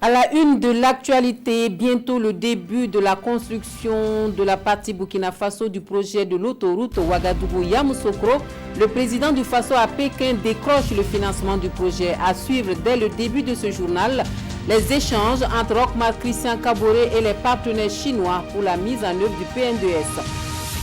À la une de l'actualité, bientôt le début de la construction de la partie Burkina Faso du projet de l'autoroute Ouagadougou-Yamoussoukro. Le président du Faso à Pékin décroche le financement du projet. À suivre dès le début de ce journal, les échanges entre Roch-Marc Christian Kaboré et les partenaires chinois pour la mise en œuvre du PNDS.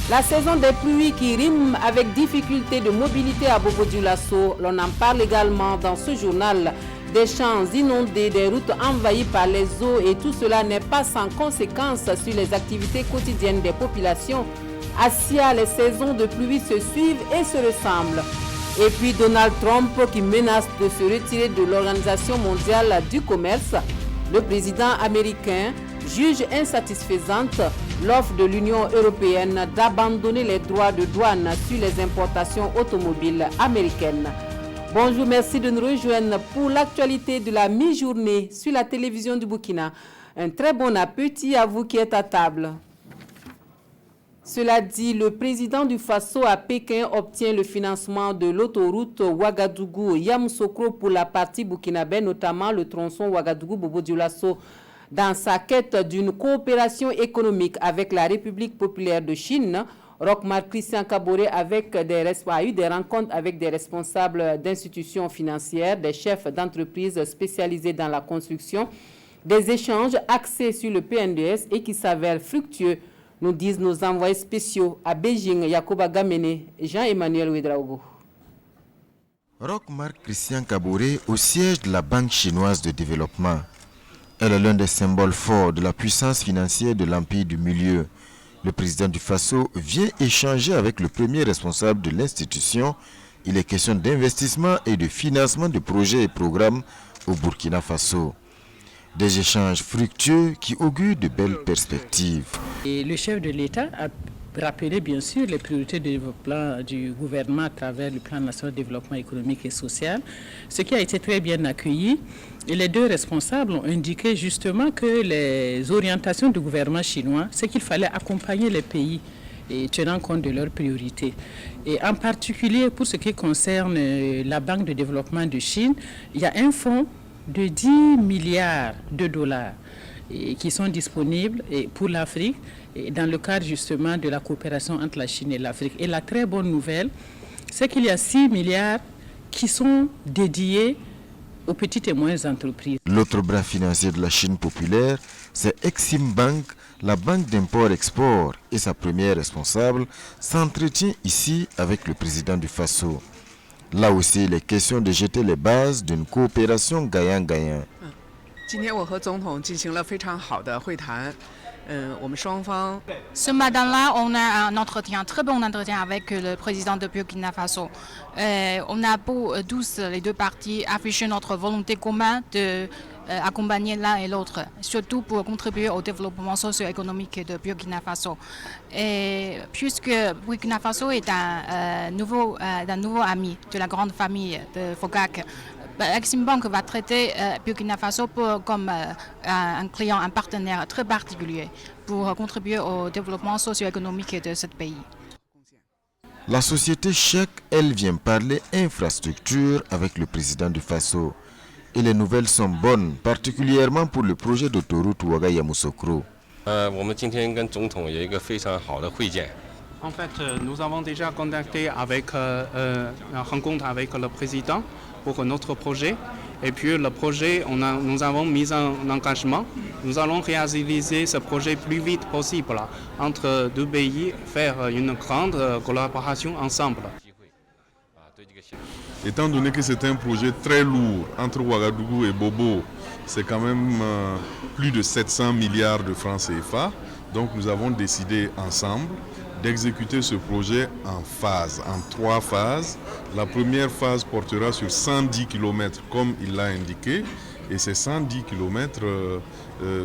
La saison des pluies qui rime avec difficulté de mobilité à Bobo-Dioulasso. L'on en parle également dans ce journal. Des champs inondés, des routes envahies par les eaux et tout cela n'est pas sans conséquence sur les activités quotidiennes des populations. À Sia, les saisons de pluie se suivent et se ressemblent. Et puis Donald Trump qui menace de se retirer de l'Organisation mondiale du commerce. Le président américain juge insatisfaisante l'offre de l'Union européenne d'abandonner les droits de douane sur les importations automobiles américaines. Bonjour, merci de nous rejoindre pour l'actualité de la mi-journée sur la télévision du Burkina. Un très bon appétit à vous qui êtes à table. Cela dit, le président du Faso à Pékin obtient le financement de l'autoroute Ouagadougou-Yamoussoukro pour la partie burkinabé, notamment le tronçon Ouagadougou-Bobo-Dioulasso. Dans sa quête d'une coopération économique avec la République populaire de Chine, Roch-Marc Christian Kaboré a eu des rencontres avec des responsables d'institutions financières, des chefs d'entreprises spécialisés dans la construction, des échanges axés sur le PNDS et qui s'avèrent fructueux, nous disent nos envoyés spéciaux à Beijing, Yacouba Gamene et Jean-Emmanuel Ouedraogo. Roch-Marc Christian Kaboré au siège de la Banque chinoise de développement. Elle est l'un des symboles forts de la puissance financière de l'Empire du Milieu. Le président du Faso vient échanger avec le premier responsable de l'institution. Il est question d'investissement et de financement de projets et programmes au Burkina Faso. Des échanges fructueux qui augurent de belles perspectives. Et le chef de l'État a rappelé bien sûr les priorités de développement du gouvernement à travers le plan national de développement économique et social, ce qui a été très bien accueilli. Et les deux responsables ont indiqué justement que les orientations du gouvernement chinois, c'est qu'il fallait accompagner les pays et tenant compte de leurs priorités. Et en particulier pour ce qui concerne la Banque de développement de Chine, il y a un fonds de 10 milliards de dollars qui sont disponibles pour l'Afrique dans le cadre justement de la coopération entre la Chine et l'Afrique. Et la très bonne nouvelle, c'est qu'il y a 6 milliards qui sont dédiés aux petites et moyennes entreprises. L'autre bras financier de la Chine populaire, c'est Exim Bank, la banque d'import-export, et sa première responsable s'entretient ici avec le président du Faso. Là aussi, il est question de jeter les bases d'une coopération gagnant-gagnant. Ce matin-là, on a un entretien, très bon entretien avec le président de Burkina Faso. On a pour tous les deux parties affiché notre volonté commune d'accompagner l'un et l'autre, surtout pour contribuer au développement socio-économique de Burkina Faso. Et puisque Burkina Faso est un nouveau ami de la grande famille de FOGAC, Exim Bank va traiter Burkina Faso comme un client, un partenaire très particulier pour contribuer au développement socio-économique de ce pays. La société Chèque, elle vient parler infrastructure avec le président du Faso. Et les nouvelles sont bonnes, particulièrement pour le projet d'autoroute Ouaga-Yamoussoukro. En fait, nous avons déjà contacté avec une rencontre avec le président pour notre projet. Et puis le projet, nous avons mis en engagement. Nous allons réaliser ce projet plus vite possible entre deux pays, faire une grande collaboration ensemble. Étant donné que c'est un projet très lourd entre Ouagadougou et Bobo, c'est quand même plus de 700 milliards de francs CFA. Donc nous avons décidé ensemble d'exécuter ce projet en phases, en 3 phases. La première phase portera sur 110 km comme il l'a indiqué. Et ces 110 km,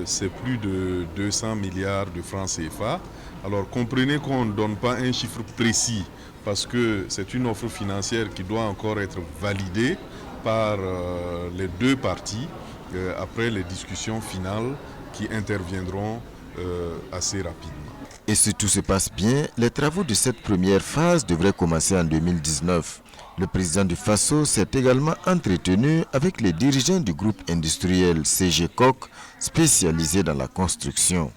c'est plus de 200 milliards de francs CFA. Alors comprenez qu'on ne donne pas un chiffre précis parce que c'est une offre financière qui doit encore être validée par les deux parties après les discussions finales qui interviendront assez rapidement. Et si tout se passe bien, les travaux de cette première phase devraient commencer en 2019. Le président du Faso s'est également entretenu avec les dirigeants du groupe industriel CGCOC, spécialisé dans la construction.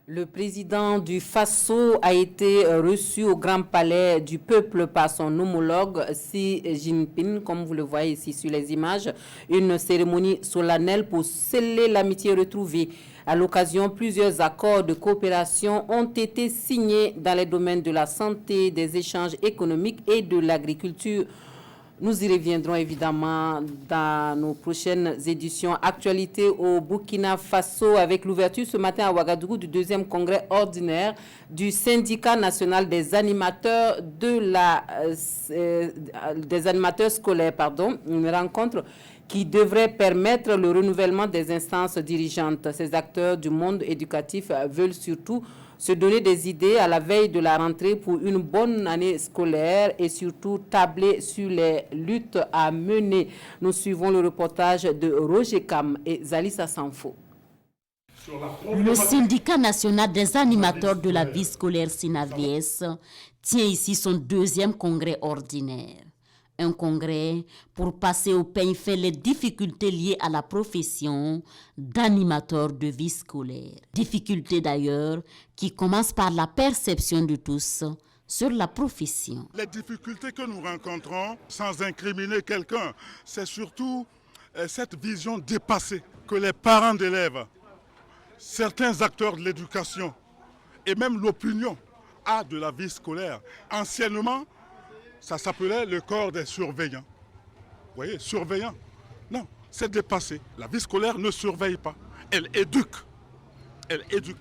Le président du Faso a été reçu au Grand Palais du Peuple par son homologue Xi Jinping, comme vous le voyez ici sur les images. Une cérémonie solennelle pour sceller l'amitié retrouvée. À l'occasion, plusieurs accords de coopération ont été signés dans les domaines de la santé, des échanges économiques et de l'agriculture. Nous y reviendrons évidemment dans nos prochaines éditions. Actualité au Burkina Faso avec l'ouverture ce matin à Ouagadougou du 2e congrès ordinaire du syndicat national des animateurs des animateurs scolaires. Une rencontre qui devrait permettre le renouvellement des instances dirigeantes. Ces acteurs du monde éducatif veulent surtout se donner des idées à la veille de la rentrée pour une bonne année scolaire et surtout tabler sur les luttes à mener. Nous suivons le reportage de Roger Kam et Zalissa Sanfo. Le syndicat national des animateurs de la vie scolaire SINAVIES tient ici son 2e congrès ordinaire. Un congrès pour passer au peigne fin les difficultés liées à la profession d'animateur de vie scolaire. Difficultés d'ailleurs qui commencent par la perception de tous sur la profession. Les difficultés que nous rencontrons, sans incriminer quelqu'un, c'est surtout cette vision dépassée que les parents d'élèves, certains acteurs de l'éducation et même l'opinion a de la vie scolaire. Anciennement, ça s'appelait le corps des surveillants. Vous voyez, surveillants. Non, c'est dépassé. La vie scolaire ne surveille pas. Elle éduque. Elle éduque.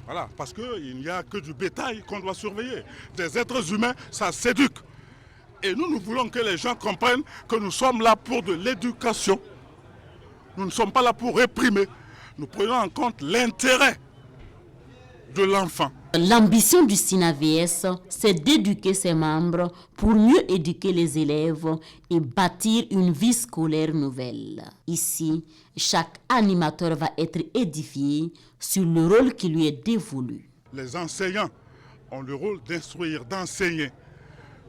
Voilà, parce qu'il n'y a que du bétail qu'on doit surveiller. Des êtres humains, ça s'éduque. Et nous voulons que les gens comprennent que nous sommes là pour de l'éducation. Nous ne sommes pas là pour réprimer. Nous prenons en compte l'intérêt de l'enfant. L'ambition du SINAVIES, c'est d'éduquer ses membres pour mieux éduquer les élèves et bâtir une vie scolaire nouvelle. Ici, chaque animateur va être édifié sur le rôle qui lui est dévolu. Les enseignants ont le rôle d'instruire, d'enseigner.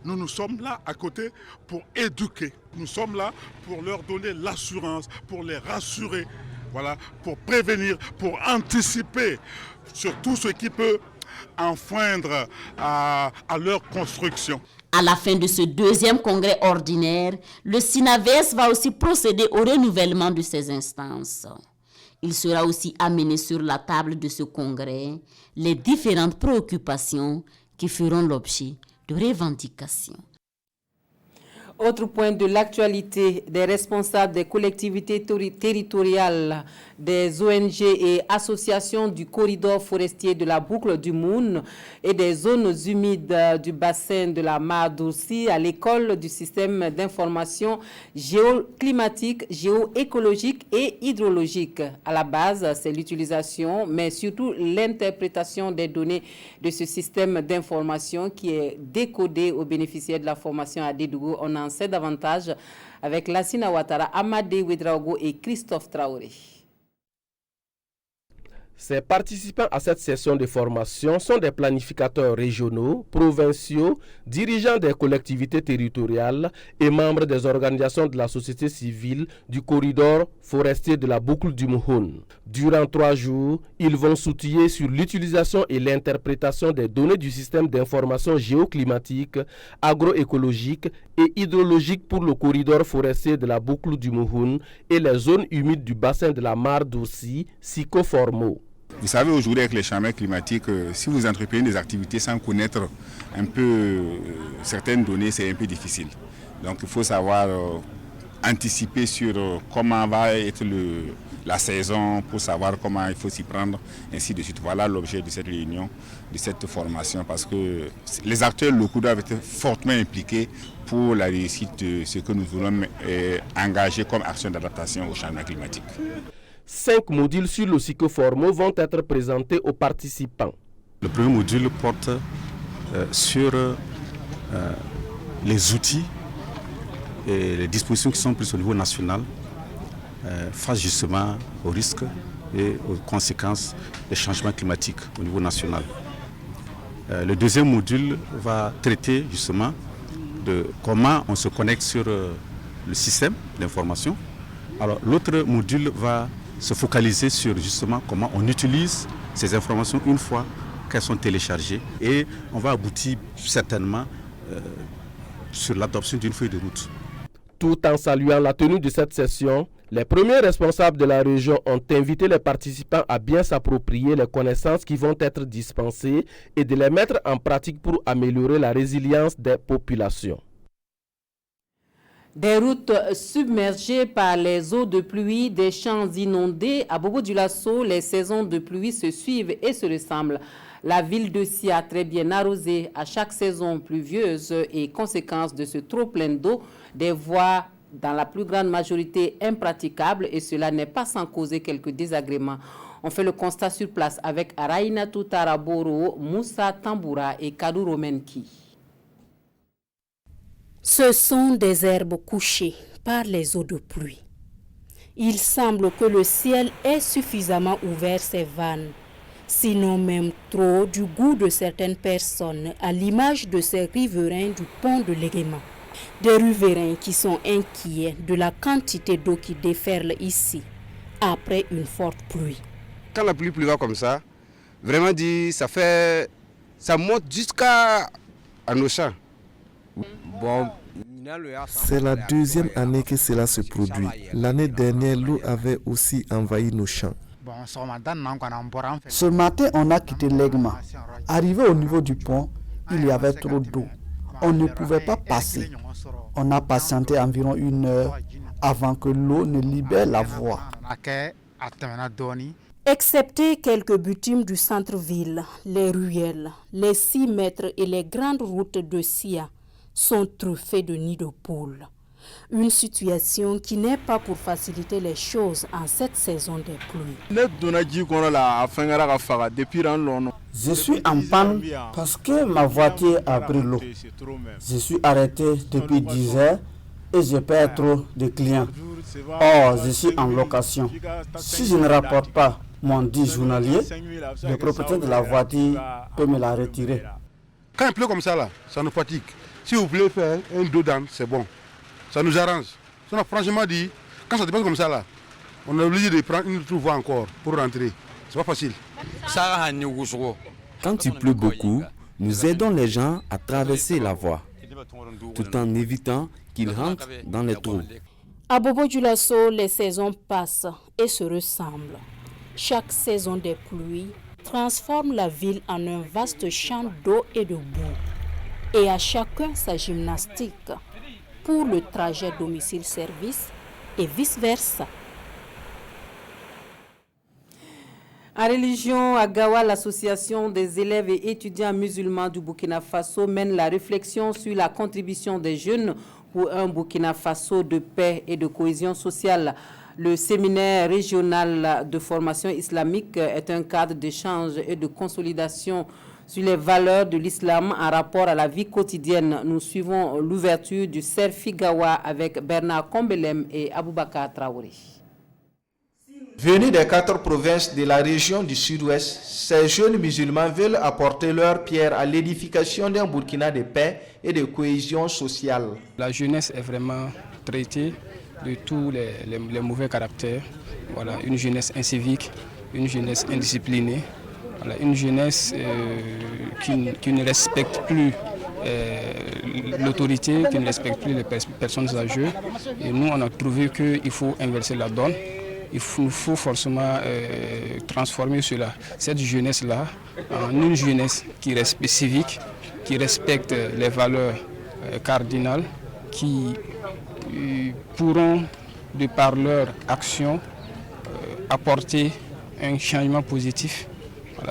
Nous sommes là à côté pour éduquer. Nous sommes là pour leur donner l'assurance, pour les rassurer, voilà, pour prévenir, pour anticiper sur tout ce qui peut enfreindre à leur construction. À la fin de ce 2e congrès ordinaire, le SINAVIES va aussi procéder au renouvellement de ses instances. Il sera aussi amené sur la table de ce congrès les différentes préoccupations qui feront l'objet de revendications. Autre point de l'actualité, des responsables des collectivités territoriales, des ONG et associations du corridor forestier de la boucle du Moun et des zones humides du bassin de la Mare d'Ossy à l'école du système d'information géoclimatique, géoécologique et hydrologique. À la base, c'est l'utilisation, mais surtout l'interprétation des données de ce système d'information qui est décodé aux bénéficiaires de la formation à Dédougou. On en sait davantage avec Lassina Ouattara, Amadé Ouedraogo et Christophe Traoré. Ces participants à cette session de formation sont des planificateurs régionaux, provinciaux, dirigeants des collectivités territoriales et membres des organisations de la société civile du corridor forestier de la boucle du Mouhoun. Durant 3 jours, ils vont s'outiller sur l'utilisation et l'interprétation des données du système d'information géoclimatique, agroécologique et hydrologique pour le corridor forestier de la boucle du Mouhoun et les zones humides du bassin de la Mare d'Ossy, Sikoformo. Vous savez, aujourd'hui, avec les changements climatiques, si vous entreprenez des activités sans connaître un peu certaines données, c'est un peu difficile. Donc, il faut savoir anticiper sur comment va être la saison, pour savoir comment il faut s'y prendre, ainsi de suite. Voilà l'objet de cette réunion, de cette formation, parce que les acteurs locaux doivent être fortement impliqués pour la réussite de ce que nous voulons engager comme action d'adaptation au changement climatique. 5 modules sur le Sikoformo vont être présentés aux participants. Le premier module porte sur les outils et les dispositions qui sont prises au niveau national face justement aux risques et aux conséquences des changements climatiques au niveau national. Le deuxième module va traiter justement de comment on se connecte sur le système d'information. Alors l'autre module va se focaliser sur justement comment on utilise ces informations une fois qu'elles sont téléchargées, et on va aboutir certainement sur l'adoption d'une feuille de route. Tout en saluant la tenue de cette session, les premiers responsables de la région ont invité les participants à bien s'approprier les connaissances qui vont être dispensées et de les mettre en pratique pour améliorer la résilience des populations. Des routes submergées par les eaux de pluie, des champs inondés. À Bobo-Dioulasso, les saisons de pluie se suivent et se ressemblent. La ville de Sia, très bien arrosée à chaque saison pluvieuse et conséquence de ce trop plein d'eau, des voies dans la plus grande majorité impraticables, et cela n'est pas sans causer quelques désagréments. On fait le constat sur place avec Arainatou Taraboro, Moussa Tamboura et Kadou Romenki. Ce sont des herbes couchées par les eaux de pluie. Il semble que le ciel ait suffisamment ouvert ses vannes, sinon même trop du goût de certaines personnes, à l'image de ces riverains du pont de Léguéma. Des riverains qui sont inquiets de la quantité d'eau qui déferle ici après une forte pluie. Quand la pluie va comme ça, vraiment dit, ça monte jusqu'à nos champs. Bon, c'est la deuxième année que cela se produit. L'année dernière, l'eau avait aussi envahi nos champs. Ce matin, on a quitté Legma. Arrivé au niveau du pont, il y avait trop d'eau. On ne pouvait pas passer. On a patienté environ 1 heure avant que l'eau ne libère la voie. Excepté quelques bitumes du centre-ville, les ruelles, les 6 mètres et les grandes routes de Sia sont truffées de nids de poules. Une situation qui n'est pas pour faciliter les choses en cette saison des pluies. Je suis en panne parce que ma voiture a pris l'eau. Je suis arrêté depuis 10 heures et je perds trop de clients. Or, je suis en location. Si je ne rapporte pas mon 10 journalier, le propriétaire de la voiture peut me la retirer. Quand il pleut comme ça, là, ça nous fatigue. Si vous voulez faire un dos d'âne, c'est bon. Ça nous arrange. On a franchement dit, quand ça dépasse comme ça, là, on est obligé de prendre une autre voie encore pour rentrer. C'est pas facile. Quand il pleut beaucoup, nous aidons les gens à traverser la voie, tout en évitant qu'ils rentrent dans les trous. À Bobo-Dioulasso, les saisons passent et se ressemblent. Chaque saison des pluies transforme la ville en un vaste champ d'eau et de boue. Et à chacun sa gymnastique pour le trajet domicile-service et vice-versa. En religion, à Gawa, l'association des élèves et étudiants musulmans du Burkina Faso mène la réflexion sur la contribution des jeunes pour un Burkina Faso de paix et de cohésion sociale. Le séminaire régional de formation islamique est un cadre d'échange et de consolidation sur les valeurs de l'islam en rapport à la vie quotidienne. Nous suivons l'ouverture du Serfi Gawa avec Bernard Kombelem et Aboubakar Traoré. Venus des 4 provinces de la région du sud-ouest, ces jeunes musulmans veulent apporter leur pierre à l'édification d'un Burkina de paix et de cohésion sociale. La jeunesse est vraiment traitée de tous les mauvais caractères. Voilà, une jeunesse incivique, une jeunesse indisciplinée, voilà, une jeunesse qui ne respecte plus l'autorité, qui ne respecte plus les personnes âgées. Et nous, on a trouvé qu'il faut inverser la donne. Il faut forcément transformer cela, cette jeunesse-là en une jeunesse qui reste civique, qui respecte les valeurs cardinales, qui pourront, de par leur action, apporter un changement positif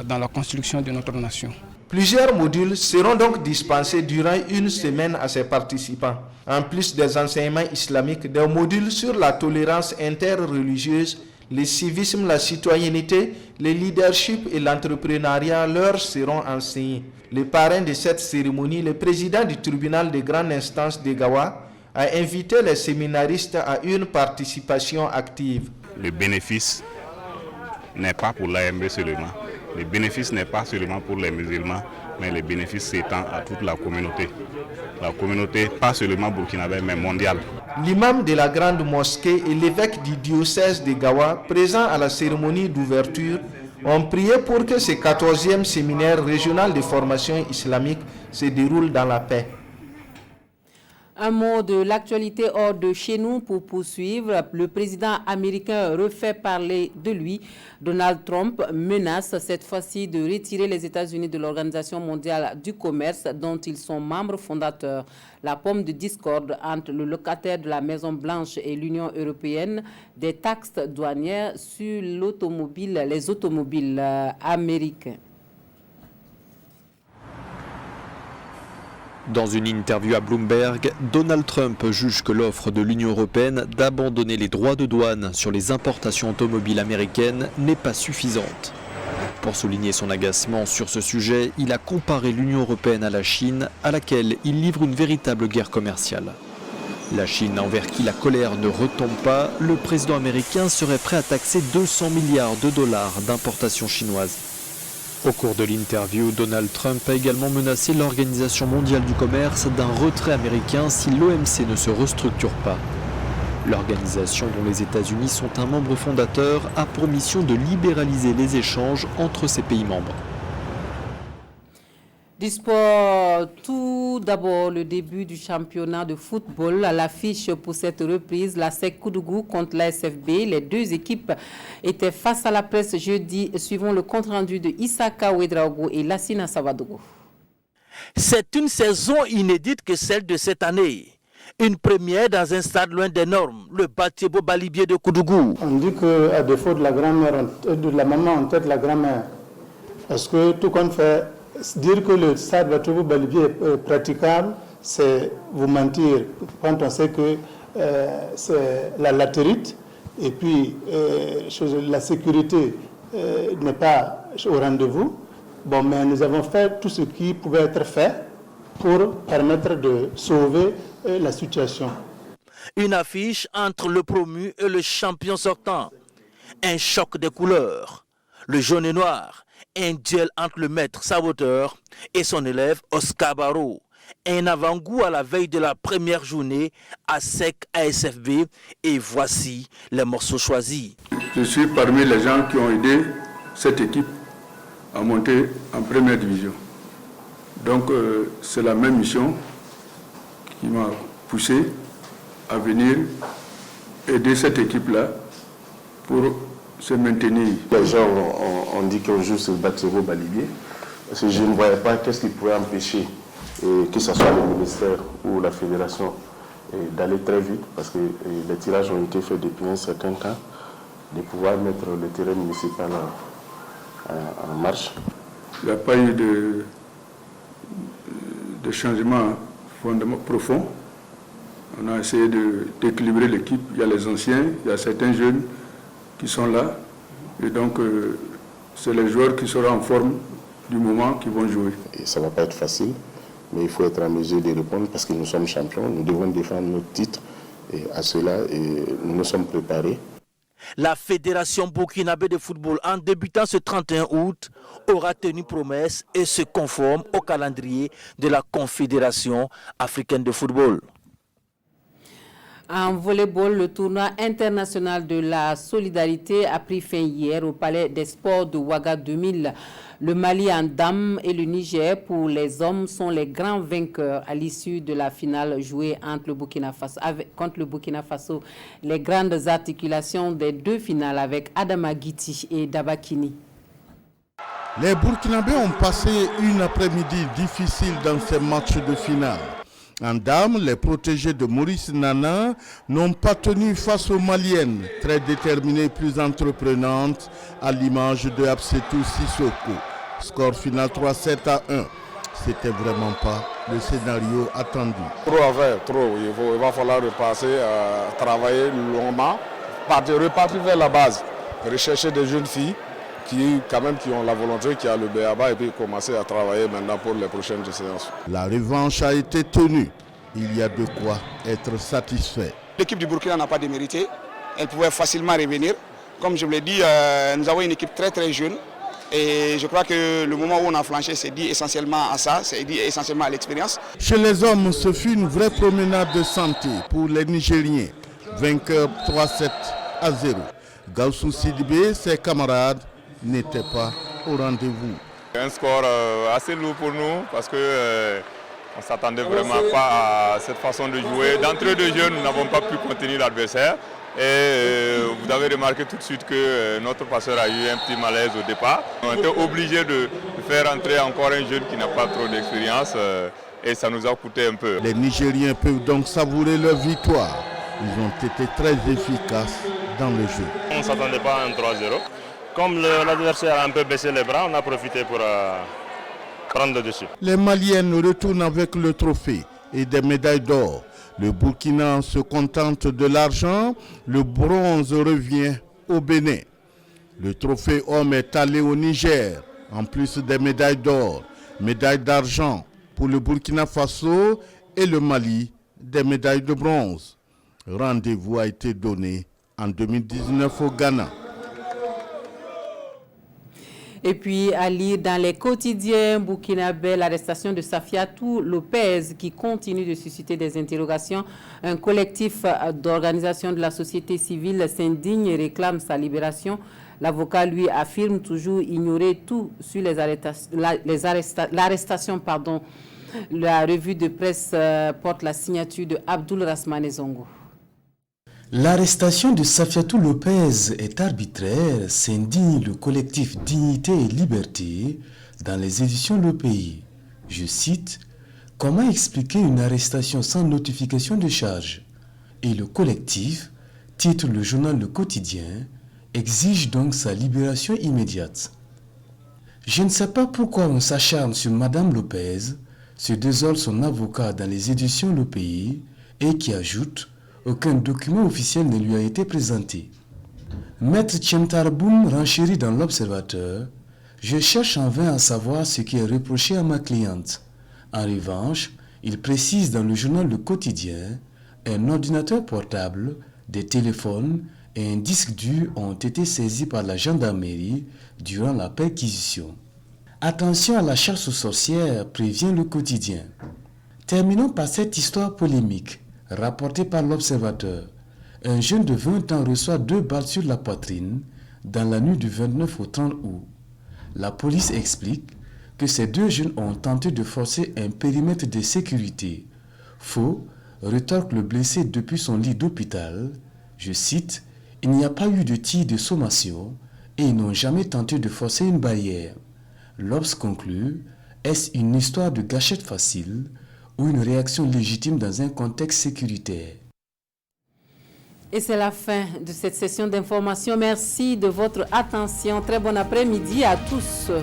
dans la construction de notre nation. Plusieurs modules seront donc dispensés durant une semaine à ces participants. En plus des enseignements islamiques, des modules sur la tolérance interreligieuse, le civisme, la citoyenneté, le leadership et l'entrepreneuriat leur seront enseignés. Le parrain de cette cérémonie, le président du tribunal de grande instance de Gawa, a invité les séminaristes à une participation active. Le bénéfice n'est pas pour l'AMB seulement. Le bénéfice n'est pas seulement pour les musulmans, mais le bénéfice s'étend à toute la communauté. La communauté, pas seulement burkinabé, mais mondiale. L'imam de la grande mosquée et l'évêque du diocèse de Gawa, présents à la cérémonie d'ouverture, ont prié pour que ce 14e séminaire régional de formation islamique se déroule dans la paix. Un mot de l'actualité hors de chez nous pour poursuivre. Le président américain refait parler de lui. Donald Trump menace cette fois-ci de retirer les États-Unis de l'Organisation mondiale du commerce dont ils sont membres fondateurs. La pomme de discorde entre le locataire de la Maison-Blanche et l'Union européenne des taxes douanières sur les automobiles américains. Dans une interview à Bloomberg, Donald Trump juge que l'offre de l'Union européenne d'abandonner les droits de douane sur les importations automobiles américaines n'est pas suffisante. Pour souligner son agacement sur ce sujet, il a comparé l'Union européenne à la Chine, à laquelle il livre une véritable guerre commerciale. La Chine, envers qui la colère ne retombe pas, le président américain serait prêt à taxer 200 milliards de dollars d'importations chinoises. Au cours de l'interview, Donald Trump a également menacé l'Organisation mondiale du commerce d'un retrait américain si l'OMC ne se restructure pas. L'organisation, dont les États-Unis sont un membre fondateur, a pour mission de libéraliser les échanges entre ses pays membres. Du sport, tout d'abord le début du championnat de football à l'affiche pour cette reprise, la SEC Koudougou contre la SFB. Les deux équipes étaient face à la presse jeudi, suivant le compte-rendu de Isaka Ouedraogo et Lassina Savadogo. C'est une saison inédite que celle de cette année. Une première dans un stade loin des normes, le Batiebo Balibié de Koudougou. On dit qu'à défaut de la grand-mère, de la maman, on tête la grand-mère. Parce que tout compte fait, dire que le stade Batiebo Balibié est praticable, c'est vous mentir. Quand on sait que c'est la latérite et puis la sécurité n'est pas au rendez-vous. Bon, mais nous avons fait tout ce qui pouvait être fait pour permettre de sauver la situation. Une affiche entre le promu et le champion sortant. Un choc de couleurs. Le jaune et noir. Un duel entre le maître saboteur et son élève Oscar Barreau. Un avant-goût à la veille de la première journée à SEC ASFB. Et voici les morceaux choisis. Je suis parmi les gens qui ont aidé cette équipe à monter en première division. Donc c'est la même mission qui m'a poussé à venir aider cette équipe-là pour se maintenir. Les gens ont dit qu'on joue sur le Batiebo Balibié, parce que je ne voyais pas qu'est-ce qui pouvait empêcher que ce soit le ministère ou la fédération d'aller très vite, parce que les tirages ont été faits depuis un certain temps, de pouvoir mettre le terrain municipal en marche. Il n'y a pas eu de changement profond. On a essayé d'équilibrer l'équipe. Il y a les anciens, il y a certains jeunes qui sont là. Et donc, c'est les joueurs qui seront en forme du moment qui vont jouer. Et ça ne va pas être facile, mais il faut être en mesure de répondre parce que nous sommes champions. Nous devons défendre notre titre. Et à cela, nous nous sommes préparés. La Fédération burkinabé de football, en débutant ce 31 août, aura tenu promesse et se conforme au calendrier de la Confédération africaine de football. En volleyball, le tournoi international de la solidarité a pris fin hier au Palais des Sports de Ouaga 2000. Le Mali en dames et le Niger pour les hommes sont les grands vainqueurs à l'issue de la finale jouée contre le Burkina Faso. Les grandes articulations des deux finales avec Adama Guiti et Dabakini. Les Burkinabés ont passé une après-midi difficile dans ces matchs de finale. En dames, les protégés de Maurice Nana n'ont pas tenu face aux Maliennes, très déterminées, plus entreprenantes, à l'image de Absetou Sissoko. Score final 3-7 à 1. C'était vraiment pas le scénario attendu. Trop. Il va falloir repasser, travailler longuement, repartir vers la base, rechercher des jeunes filles qui ont la volonté, qui a le béaba et puis commencer à travailler maintenant pour les prochaines séances. La revanche a été tenue. Il y a de quoi être satisfait. L'équipe du Burkina n'a pas démérité. Elle pouvait facilement revenir. Comme je vous l'ai dit, nous avons une équipe très très jeune. Et je crois que le moment où on a flanché, c'est dû essentiellement à ça, c'est dû essentiellement à l'expérience. Chez les hommes, ce fut une vraie promenade de santé pour les Nigériens. Vainqueur 3-7 à 0. Gaussou Sidibé, ses camarades n'étaient pas au rendez-vous. Un score assez lourd pour nous parce qu'on ne s'attendait vraiment pas à cette façon de jouer. D'entrée de jeu, nous n'avons pas pu contenir l'adversaire. Et vous avez remarqué tout de suite que notre passeur a eu un petit malaise au départ. On était obligé de faire entrer encore un jeune qui n'a pas trop d'expérience et ça nous a coûté un peu. Les Nigériens peuvent donc savourer leur victoire. Ils ont été très efficaces dans le jeu. On ne s'attendait pas à un 3-0. Comme l'adversaire a un peu baissé les bras, on a profité pour prendre le dessus. Les Maliennes retournent avec le trophée et des médailles d'or. Le Burkina se contente de l'argent, le bronze revient au Bénin. Le trophée homme est allé au Niger, en plus des médailles d'or, médailles d'argent pour le Burkina Faso et le Mali, des médailles de bronze. Rendez-vous a été donné en 2019 au Ghana. Et puis, à lire dans les quotidiens burkinabés, l'arrestation de Safiatou Lopez qui continue de susciter des interrogations. Un collectif d'organisations de la société civile s'indigne et réclame sa libération. L'avocat, lui, affirme toujours ignorer tout sur l'arrestation. La revue de presse porte la signature de Abdoul Rasmane Zongo. L'arrestation de Safiatou Lopez est arbitraire, s'indigne le collectif Dignité et Liberté dans les éditions Le Pays. Je cite, « Comment expliquer une arrestation sans notification de charge ?» Et le collectif, titre le journal Le Quotidien, exige donc sa libération immédiate. Je ne sais pas pourquoi on s'acharne sur Madame Lopez, se désole son avocat dans les éditions Le Pays et qui ajoute aucun document officiel ne lui a été présenté. Maître Tchentarboum renchérit dans l'Observateur. Je cherche en vain à savoir ce qui est reproché à ma cliente. En revanche, il précise dans le journal Le Quotidien, un ordinateur portable, des téléphones et un disque dur ont été saisis par la gendarmerie durant la perquisition. Attention à la chasse aux sorcières, prévient Le Quotidien. Terminons par cette histoire polémique. Rapporté par l'Observateur, un jeune de 20 ans reçoit 2 balles sur la poitrine dans la nuit du 29 au 30 août. La police explique que ces 2 jeunes ont tenté de forcer un périmètre de sécurité. Faux, rétorque le blessé depuis son lit d'hôpital. Je cite, « Il n'y a pas eu de tir de sommation et ils n'ont jamais tenté de forcer une barrière. » L'Obs conclut, est-ce une histoire de gâchette facile ou une réaction légitime dans un contexte sécuritaire. Et c'est la fin de cette session d'information. Merci de votre attention. Très bon après-midi à tous.